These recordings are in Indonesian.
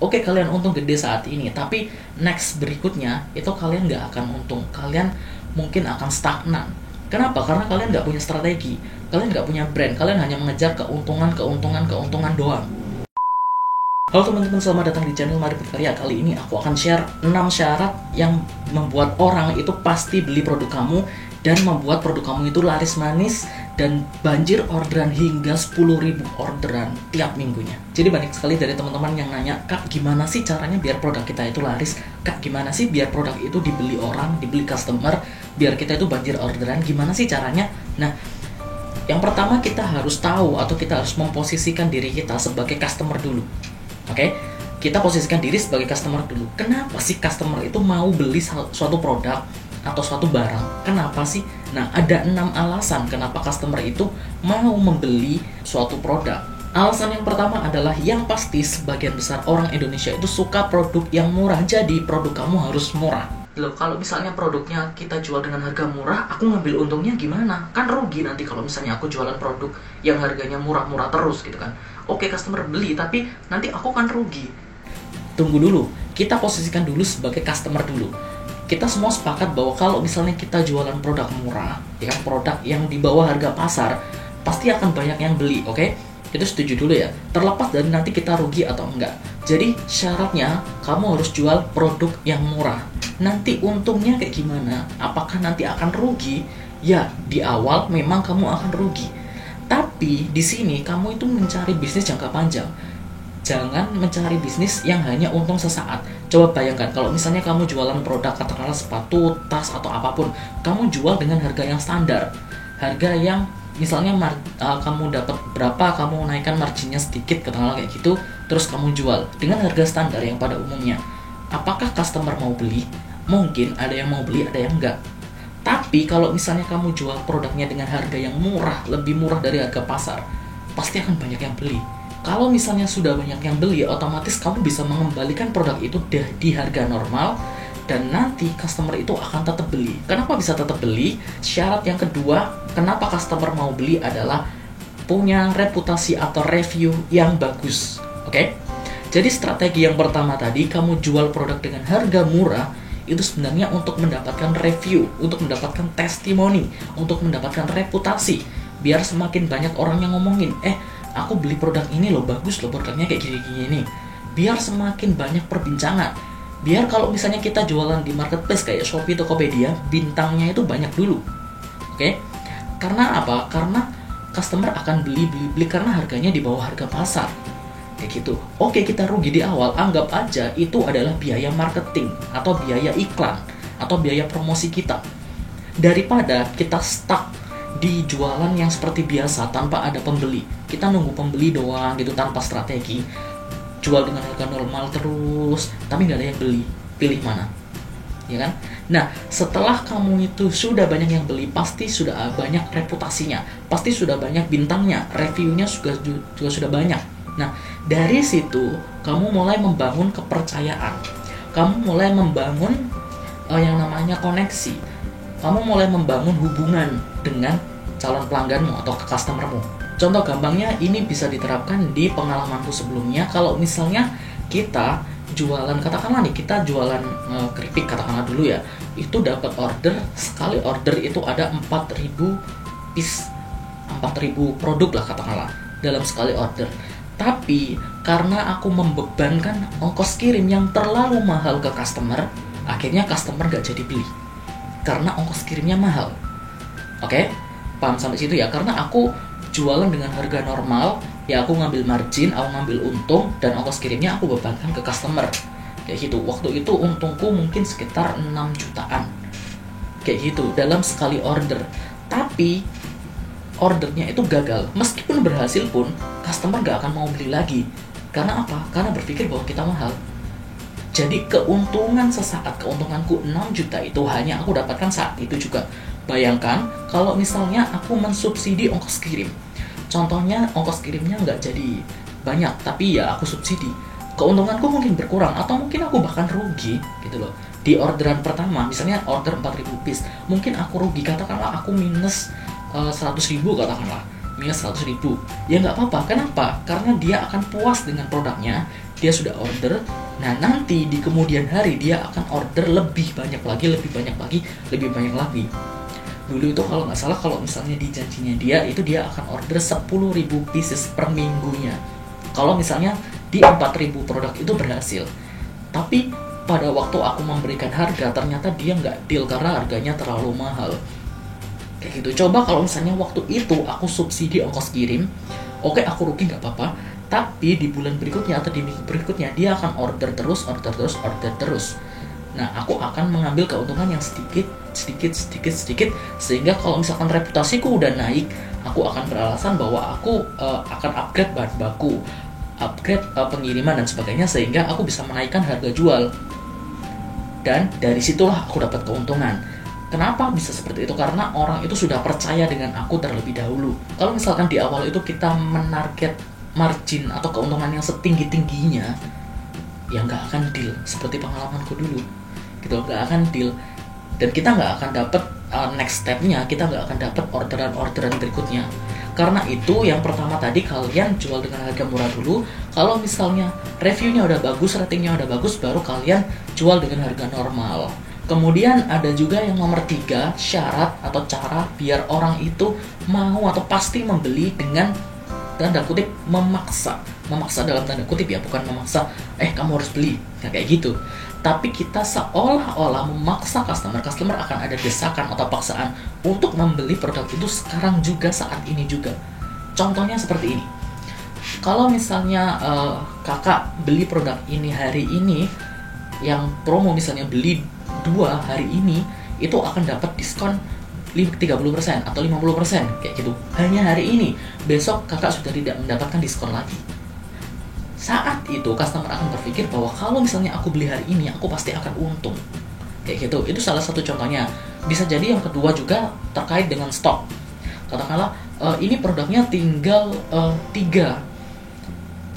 Oke, kalian untung gede saat ini, tapi next berikutnya itu kalian nggak akan untung. Kalian mungkin akan stagnan. Kenapa? Karena kalian nggak punya strategi, kalian nggak punya brand, kalian hanya mengejar keuntungan doang. Halo teman-teman, selamat datang di channel Mari Berkarya. Kali ini aku akan share 6 syarat yang membuat orang itu pasti beli produk kamu dan membuat produk kamu itu laris manis dan banjir orderan hingga 10.000 orderan tiap minggunya. Jadi banyak sekali dari teman-teman yang nanya, "Kak, gimana sih caranya biar produk kita itu laris? Kak, gimana sih biar produk itu dibeli orang, dibeli customer, biar kita itu banjir orderan? Gimana sih caranya?" Nah, yang pertama kita harus tahu atau kita harus memposisikan diri kita sebagai customer dulu. Oke, kita posisikan diri sebagai customer dulu. Kenapa sih customer itu mau beli suatu produk atau suatu barang? Kenapa sih? Nah, ada 6 alasan kenapa customer itu mau membeli suatu produk. Alasan yang pertama adalah yang pasti sebagian besar orang Indonesia itu suka produk yang murah. Jadi produk kamu harus murah. Loh, kalau misalnya produknya kita jual dengan harga murah, aku ngambil untungnya gimana? Kan rugi nanti kalau misalnya aku jualan produk yang harganya murah-murah terus gitu kan. Oke, customer beli, tapi nanti aku kan rugi. Tunggu dulu, kita posisikan dulu sebagai customer dulu. Kita semua sepakat bahwa kalau misalnya kita jualan produk murah, ya kan, produk yang di bawah harga pasar, pasti akan banyak yang beli, oke? Itu setuju dulu ya, terlepas dari nanti kita rugi atau enggak. Jadi syaratnya kamu harus jual produk yang murah. Nanti untungnya kayak gimana? Apakah nanti akan rugi? Ya, di awal memang kamu akan rugi. Tapi di sini kamu itu mencari bisnis jangka panjang. Jangan mencari bisnis yang hanya untung sesaat. Coba bayangkan kalau misalnya kamu jualan produk katakanlah sepatu, tas atau apapun, kamu jual dengan harga yang standar. Harga yang misalnya kamu dapat berapa, kamu naikkan marginnya sedikit katakanlah kayak gitu, terus kamu jual dengan harga standar yang pada umumnya. Apakah customer mau beli? Mungkin ada yang mau beli, ada yang enggak. Tapi kalau misalnya kamu jual produknya dengan harga yang murah, lebih murah dari harga pasar, pasti akan banyak yang beli. Kalau misalnya sudah banyak yang beli, otomatis kamu bisa mengembalikan produk itu di harga normal, dan nanti customer itu akan tetap beli. Kenapa bisa tetap beli? Syarat yang kedua, kenapa customer mau beli adalah punya reputasi atau review yang bagus. Oke? Jadi strategi yang pertama tadi, kamu jual produk dengan harga murah, itu sebenarnya untuk mendapatkan review, untuk mendapatkan testimoni, untuk mendapatkan reputasi, biar semakin banyak orang yang ngomongin, aku beli produk ini loh, bagus loh produknya kayak gini-gini. Biar semakin banyak perbincangan. Biar kalau misalnya kita jualan di marketplace kayak Shopee, Tokopedia, bintangnya itu banyak dulu. Oke? Karena apa? Karena customer akan beli karena harganya di bawah harga pasar. Kayak gitu. Oke, kita rugi di awal, anggap aja itu adalah biaya marketing atau biaya iklan atau biaya promosi kita. Daripada kita stuck di jualan yang seperti biasa tanpa ada pembeli, kita nunggu pembeli doang gitu tanpa strategi, jual dengan harga normal terus tapi nggak ada yang beli, pilih mana? Ya kan? Nah, setelah kamu itu sudah banyak yang beli, pasti sudah banyak reputasinya, pasti sudah banyak bintangnya, reviewnya juga sudah banyak. Nah, dari situ kamu mulai membangun kepercayaan, kamu mulai membangun yang namanya koneksi, kamu mulai membangun hubungan dengan calon pelangganmu atau customermu. Contoh gampangnya ini bisa diterapkan di pengalamanku sebelumnya. Kalau misalnya kita jualan, katakanlah nih kita jualan keripik katakanlah dulu ya, itu dapat order, sekali order itu ada 4.000 piece, 4.000 produk lah katakanlah dalam sekali order. Tapi karena aku membebankan ongkos kirim yang terlalu mahal ke customer, akhirnya customer gak jadi beli karena ongkos kirimnya mahal. Oke? Paham sampai situ ya? Karena aku jualan dengan harga normal, ya aku ngambil margin, aku ngambil untung, dan ongkos kirimnya aku bebankan ke customer. Kayak gitu. Waktu itu untungku mungkin sekitar 6 jutaan. Kayak gitu, dalam sekali order. Tapi ordernya itu gagal. Meskipun berhasil pun, customer gak akan mau beli lagi. Karena apa? Karena berpikir bahwa kita mahal. Jadi keuntungan sesaat, keuntunganku 6 juta itu hanya aku dapatkan saat itu juga. Bayangkan kalau misalnya aku mensubsidi ongkos kirim. Contohnya ongkos kirimnya nggak jadi banyak, tapi ya aku subsidi. Keuntunganku mungkin berkurang atau mungkin aku bahkan rugi gitu loh. Di orderan pertama, misalnya order 4.000 piece, mungkin aku rugi, katakanlah aku minus 100.000 katakanlah. Minus 100.000. Ya nggak apa-apa, kenapa? Karena dia akan puas dengan produknya, dia sudah order. Nah, nanti di kemudian hari dia akan order lebih banyak lagi, lebih banyak lagi, lebih banyak lagi. Dulu itu kalau nggak salah, kalau misalnya di janjinya dia akan order 10.000 pieces per minggunya. Kalau misalnya di 4.000 produk itu berhasil. Tapi pada waktu aku memberikan harga, ternyata dia nggak deal karena harganya terlalu mahal. Kayak gitu. Coba kalau misalnya waktu itu aku subsidi ongkos kirim, oke, aku rugi nggak apa-apa. Tapi di bulan berikutnya atau di minggu berikutnya dia akan order terus. Nah, aku akan mengambil keuntungan yang sedikit, sehingga kalau misalkan reputasiku udah naik, aku akan beralasan bahwa aku akan upgrade bahan baku, upgrade pengiriman dan sebagainya, sehingga aku bisa menaikkan harga jual. Dan dari situlah aku dapat keuntungan. Kenapa bisa seperti itu? Karena orang itu sudah percaya dengan aku terlebih dahulu. Kalau misalkan di awal itu kita menarget margin atau keuntungan yang setinggi-tingginya, ya nggak akan deal. Seperti pengalamanku dulu, gitu, nggak akan deal. Dan kita nggak akan dapat next step-nya, kita nggak akan dapat orderan berikutnya. Karena itu yang pertama tadi, kalian jual dengan harga murah dulu. Kalau misalnya reviewnya udah bagus, ratingnya udah bagus, baru kalian jual dengan harga normal. Kemudian ada juga yang nomor 3, syarat atau cara biar orang itu mau atau pasti membeli dengan tanda kutip memaksa dalam tanda kutip ya, bukan memaksa kamu harus beli, nah, kayak gitu. Tapi kita seolah-olah memaksa customer akan ada desakan atau paksaan untuk membeli produk itu sekarang juga, saat ini juga. Contohnya seperti ini. Kalau misalnya kakak beli produk ini hari ini, yang promo misalnya beli 2 hari ini, itu akan dapat diskon 30% atau 50% kayak gitu. Hanya hari ini, besok kakak sudah tidak mendapatkan diskon lagi. Saat itu customer akan berpikir bahwa kalau misalnya aku beli hari ini, aku pasti akan untung. Kayak gitu. Itu salah satu contohnya. Bisa jadi yang kedua juga terkait dengan stok. Katakanlah ini produknya tinggal 3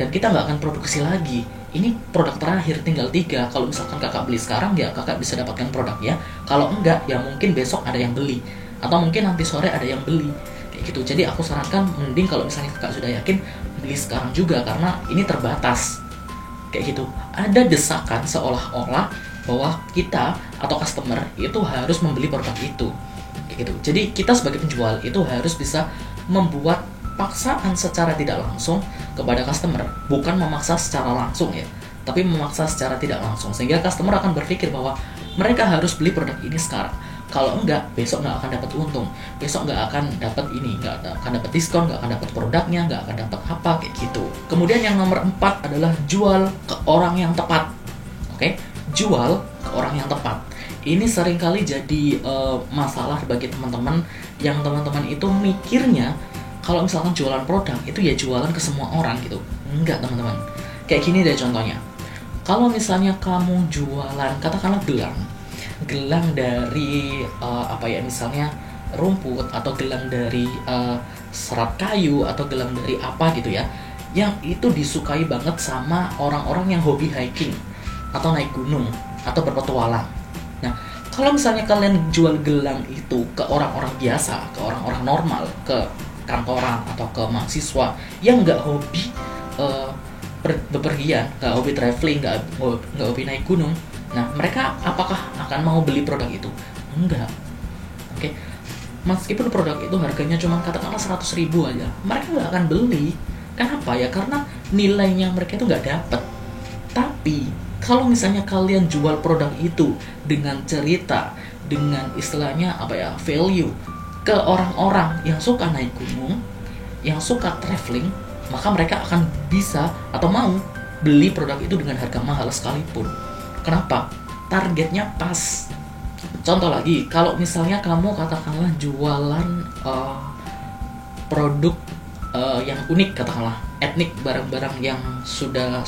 dan kita nggak akan produksi lagi. Ini produk terakhir tinggal 3. Kalau misalkan kakak beli sekarang, ya kakak bisa dapatkan produknya. Kalau enggak, ya mungkin besok ada yang beli, atau mungkin nanti sore ada yang beli, kayak gitu. Jadi aku sarankan mending kalau misalnya kakak sudah yakin, beli sekarang juga, karena ini terbatas, kayak gitu. Ada desakan seolah-olah bahwa kita atau customer itu harus membeli produk itu, kayak gitu. Jadi kita sebagai penjual itu harus bisa membuat paksaan secara tidak langsung kepada customer, bukan memaksa secara langsung ya, tapi memaksa secara tidak langsung, sehingga customer akan berpikir bahwa mereka harus beli produk ini sekarang. Kalau enggak, besok nggak akan dapat untung, besok nggak akan dapat ini, nggak akan dapat diskon, nggak akan dapat produknya, nggak akan dapat apa, kayak gitu. Kemudian yang nomor 4 adalah jual ke orang yang tepat. Oke, jual ke orang yang tepat. Ini seringkali jadi masalah bagi teman-teman, yang teman-teman itu mikirnya kalau misalkan jualan produk itu ya jualan ke semua orang gitu. Enggak, teman-teman. Kayak gini deh contohnya. Kalau misalnya kamu jualan, katakanlah gelang dari misalnya rumput, atau gelang dari serat kayu, atau gelang dari apa gitu ya, yang itu disukai banget sama orang-orang yang hobi hiking atau naik gunung atau berpetualang. Nah, kalau misalnya kalian jual gelang itu ke orang-orang biasa, ke orang-orang normal, ke kantoran atau ke mahasiswa yang nggak hobi bepergian, nggak hobi traveling, nggak hobi naik gunung, nah mereka apakah akan mau beli produk itu? Enggak. Oke. Meskipun produk itu harganya cuma katakanlah 100.000 aja, mereka nggak akan beli. Kenapa ya? Karena nilainya mereka itu nggak dapat. Tapi kalau misalnya kalian jual produk itu dengan cerita, dengan istilahnya value ke orang-orang yang suka naik gunung, yang suka traveling, maka mereka akan bisa atau mau beli produk itu dengan harga mahal sekalipun. Kenapa? Targetnya pas. Contoh lagi, kalau misalnya kamu katakanlah jualan produk yang unik, katakanlah etnik, barang-barang yang sudah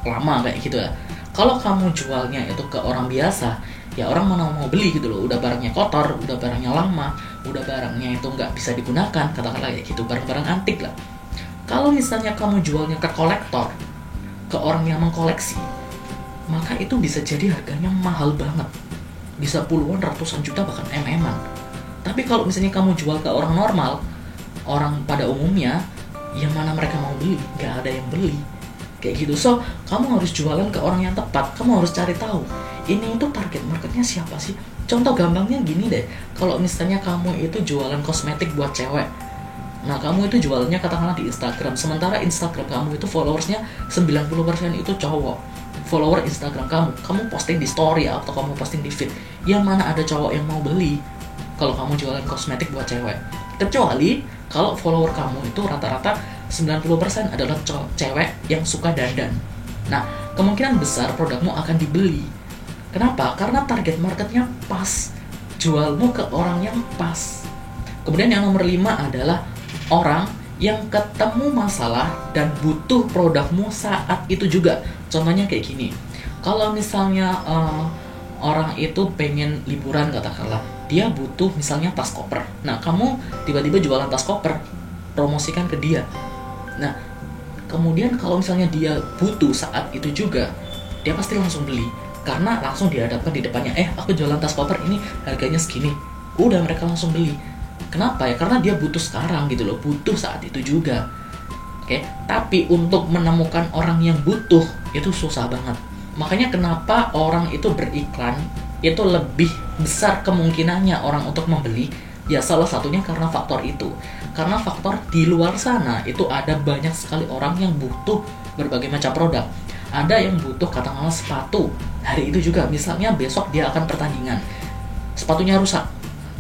lama kayak gitu ya. Kalau kamu jualnya itu ke orang biasa, ya orang mana mau beli gitu loh. Udah barangnya kotor, udah barangnya lama, udah barangnya itu nggak bisa digunakan, katakanlah kayak gitu, barang-barang antik lah. Kalau misalnya kamu jualnya ke kolektor, ke orang yang mengkoleksi, maka itu bisa jadi harganya mahal banget, bisa puluhan, ratusan juta, bahkan MM-an. Tapi kalau misalnya kamu jual ke orang normal, orang pada umumnya, yang mana mereka mau beli, nggak ada yang beli. kayak gitu. So kamu harus jualan ke orang yang tepat, kamu harus cari tahu ini itu target marketnya siapa sih. Contoh gampangnya gini deh, kalau misalnya kamu itu jualan kosmetik buat cewek, nah kamu itu jualannya katakanlah di Instagram, sementara Instagram kamu itu followersnya 90% itu cowok. Follower Instagram kamu posting di story atau kamu posting di feed, yang mana ada cowok yang mau beli kalau kamu jualan kosmetik buat cewek. Kecuali kalau follower kamu itu rata-rata 90% adalah cewek yang suka dandan. Nah, kemungkinan besar produkmu akan dibeli. Kenapa? Karena target marketnya pas, jualmu ke orang yang pas. Kemudian yang nomor 5 adalah orang yang ketemu masalah dan butuh produkmu saat itu juga. Contohnya kayak gini, kalau misalnya orang itu pengen liburan katakanlah, dia butuh misalnya tas koper. Nah, kamu tiba-tiba jualan tas koper, promosikan ke dia. Nah, kemudian kalau misalnya dia butuh saat itu juga, dia pasti langsung beli. Karena langsung dihadapkan di depannya, aku jualan tas koper ini harganya segini. Udah, mereka langsung beli. Kenapa ya? Karena dia butuh sekarang gitu loh, butuh saat itu juga. Oke, tapi untuk menemukan orang yang butuh itu susah banget. Makanya kenapa orang itu beriklan itu lebih besar kemungkinannya orang untuk membeli. Ya salah satunya karena faktor itu. Karena faktor di luar sana itu ada banyak sekali orang yang butuh berbagai macam produk. Ada yang butuh katakanlah sepatu. Hari itu juga misalnya besok dia akan pertandingan, sepatunya rusak.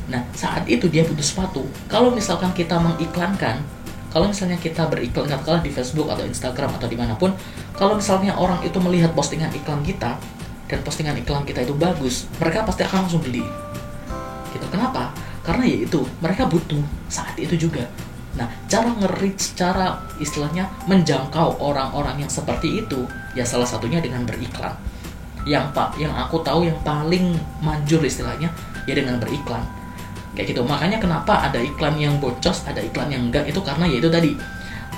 Nah, saat itu dia butuh sepatu. Kalau misalkan kita mengiklankan, kalau misalnya kita beriklan katakanlah di Facebook atau Instagram atau dimanapun, kalau misalnya orang itu melihat postingan iklan kita dan postingan iklan kita itu bagus, mereka pasti akan langsung beli. Gitu. Kenapa? Karena ya itu, mereka butuh saat itu juga. Nah, cara nge-reach, cara istilahnya menjangkau orang-orang yang seperti itu, ya salah satunya dengan beriklan. Yang aku tahu yang paling manjur istilahnya ya dengan beriklan. Kayak gitu. Makanya kenapa ada iklan yang bocos, ada iklan yang enggak, itu karena ya itu tadi,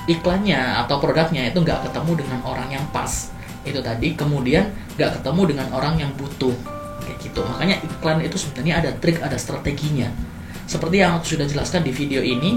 iklannya atau produknya itu enggak ketemu dengan orang yang pas. Itu tadi, kemudian enggak ketemu dengan orang yang butuh. Kayak gitu. Makanya iklan itu sebenarnya ada trik, ada strateginya. Seperti yang aku sudah jelaskan di video ini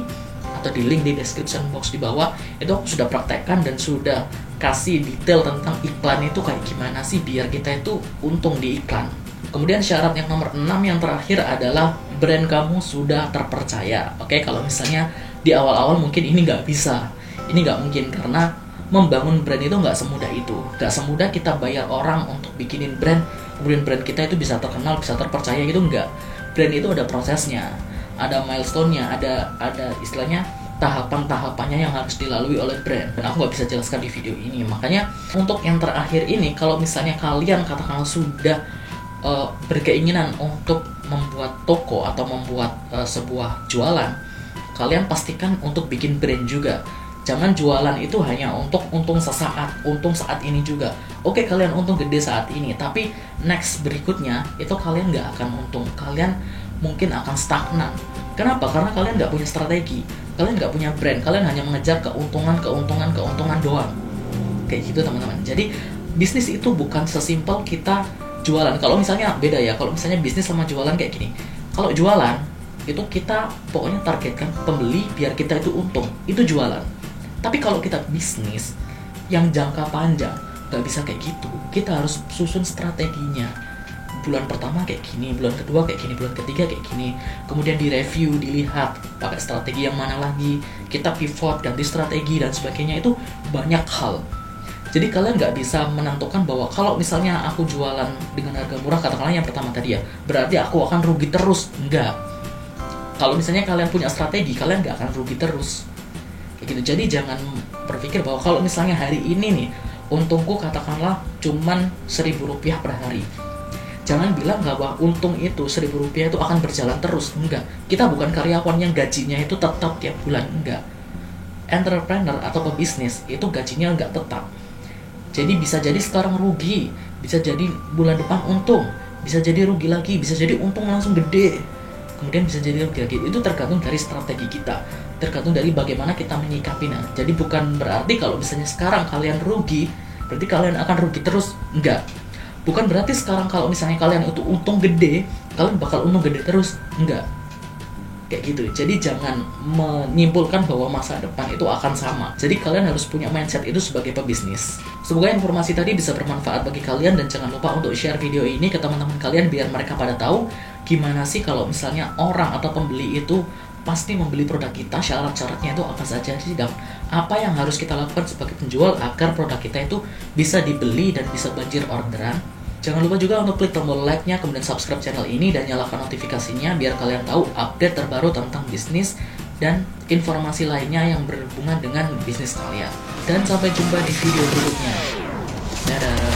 atau di link di description box di bawah, itu aku sudah praktekkan dan sudah kasih detail tentang iklan itu kayak gimana sih biar kita itu untung di iklan. Kemudian syarat yang nomor 6 yang terakhir adalah brand kamu sudah terpercaya. Oke, kalau misalnya di awal-awal mungkin ini nggak bisa, ini nggak mungkin karena membangun brand itu nggak semudah itu. Nggak semudah kita bayar orang untuk bikinin brand, kemudian brand kita itu bisa terkenal, bisa terpercaya gitu, nggak. Brand itu ada prosesnya, ada milestone-nya, ada istilahnya tahapan-tahapannya yang harus dilalui oleh brand. Dan aku nggak bisa jelaskan di video ini. Makanya untuk yang terakhir ini, kalau misalnya kalian katakanlah sudah berkeinginan untuk membuat toko atau membuat sebuah jualan, kalian pastikan untuk bikin brand juga. Jangan jualan itu hanya untuk untung sesaat, untung saat ini juga. Oke, kalian untung gede saat ini, tapi next berikutnya itu kalian nggak akan untung. Kalian mungkin akan stagnan. Kenapa? Karena kalian nggak punya strategi, kalian nggak punya brand, kalian hanya mengejar keuntungan doang. Kayak gitu teman-teman. Jadi bisnis itu bukan sesimpel kita jualan. Kalau misalnya beda ya, kalau misalnya bisnis sama jualan kayak gini. Kalau jualan itu kita pokoknya targetkan pembeli biar kita itu untung, itu jualan. Tapi kalau kita bisnis yang jangka panjang, nggak bisa kayak gitu. Kita harus susun strateginya. Bulan pertama kayak gini, bulan kedua kayak gini, bulan ketiga kayak gini. Kemudian direview, dilihat pakai strategi yang mana lagi. Kita pivot, ganti strategi dan sebagainya. Itu banyak hal. Jadi kalian nggak bisa menentukan bahwa kalau misalnya aku jualan dengan harga murah, katakanlah yang pertama tadi ya, berarti aku akan rugi terus. Enggak. Kalau misalnya kalian punya strategi, kalian nggak akan rugi terus. Kayak gitu. Jadi jangan berpikir bahwa kalau misalnya hari ini nih, untungku katakanlah cuman Rp1.000 per hari. Jangan bilang bahwa untung itu Rp1.000 itu akan berjalan terus. Enggak. Kita bukan karyawan yang gajinya itu tetap tiap bulan. Enggak. Entrepreneur atau pebisnis itu gajinya enggak tetap. Jadi bisa jadi sekarang rugi, bisa jadi bulan depan untung, bisa jadi rugi lagi, bisa jadi untung langsung gede, kemudian bisa jadi rugi lagi. Itu tergantung dari strategi kita, tergantung dari bagaimana kita menyikapinya. Jadi bukan berarti kalau misalnya sekarang kalian rugi, berarti kalian akan rugi terus. Enggak. Bukan berarti sekarang kalau misalnya kalian itu untung gede, kalian bakal untung gede terus. Enggak. kayak gitu. Jadi jangan menyimpulkan bahwa masa depan itu akan sama. Jadi kalian harus punya mindset itu sebagai pebisnis. Semoga informasi tadi bisa bermanfaat bagi kalian, dan jangan lupa untuk share video ini ke teman-teman kalian biar mereka pada tahu gimana sih kalau misalnya orang atau pembeli itu pasti membeli produk kita, syarat-syaratnya itu apa saja sih, dan apa yang harus kita lakukan sebagai penjual agar produk kita itu bisa dibeli dan bisa banjir orderan. Jangan lupa juga untuk klik tombol like-nya, kemudian subscribe channel ini dan nyalakan notifikasinya biar kalian tahu update terbaru tentang bisnis dan informasi lainnya yang berhubungan dengan bisnis kalian. Dan sampai jumpa di video berikutnya. Dadah.